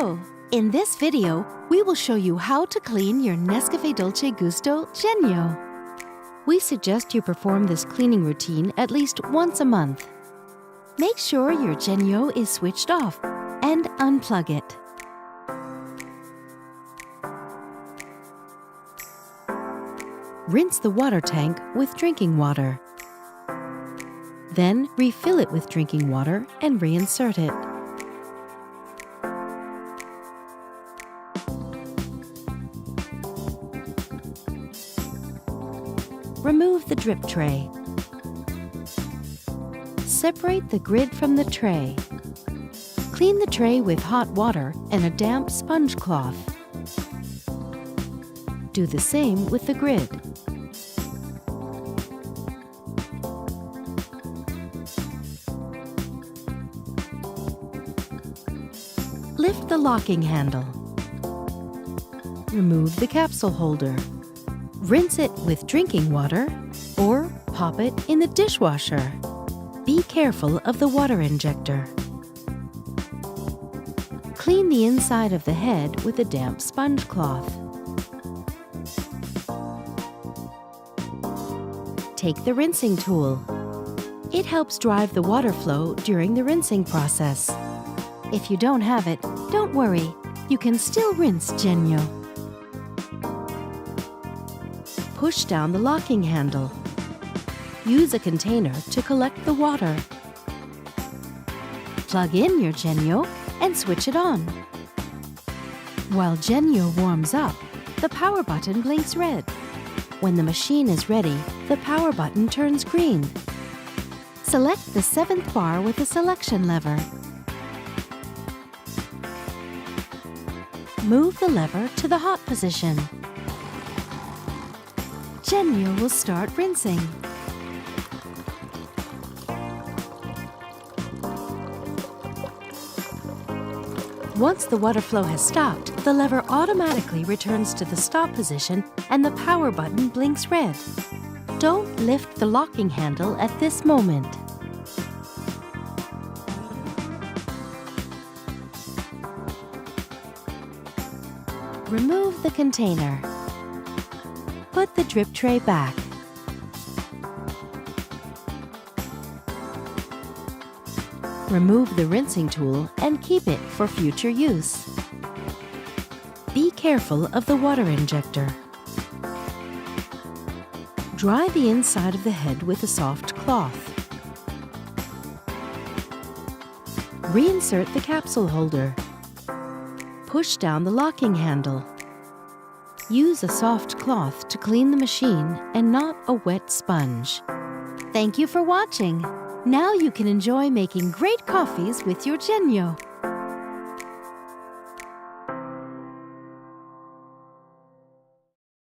Hello! In this video, we will show you how to clean your NESCAFÉ Dolce Gusto Genio. We suggest you perform this cleaning routine at least once a month. Make sure your Genio is switched off and unplug it. Rinse the water tank with drinking water. Then refill it with drinking water and reinsert it. Remove the drip tray. Separate the grid from the tray. Clean the tray with hot water and a damp sponge cloth. Do the same with the grid. Lift the locking handle. Remove the capsule holder. Rinse it with drinking water or pop it in the dishwasher. Be careful of the water injector. Clean the inside of the head with a damp sponge cloth. Take the rinsing tool. It helps drive the water flow during the rinsing process. If you don't have it, don't worry. You can still rinse Genio. Push down the locking handle. Use a container to collect the water. Plug in your Genio and switch it on. While Genio warms up, the power button blinks red. When the machine is ready, the power button turns green. Select the 7th bar with the selection lever. Move the lever to the hot position. Genio will start rinsing. Once the water flow has stopped, the lever automatically returns to the stop position and the power button blinks red. Don't lift the locking handle at this moment. Remove the container. Put the drip tray back. Remove the rinsing tool and keep it for future use. Be careful of the water injector. Dry the inside of the head with a soft cloth. Reinsert the capsule holder. Push down the locking handle. Use a soft cloth to clean the machine and not a wet sponge. Thank you for watching. Now you can enjoy making great coffees with your Genio.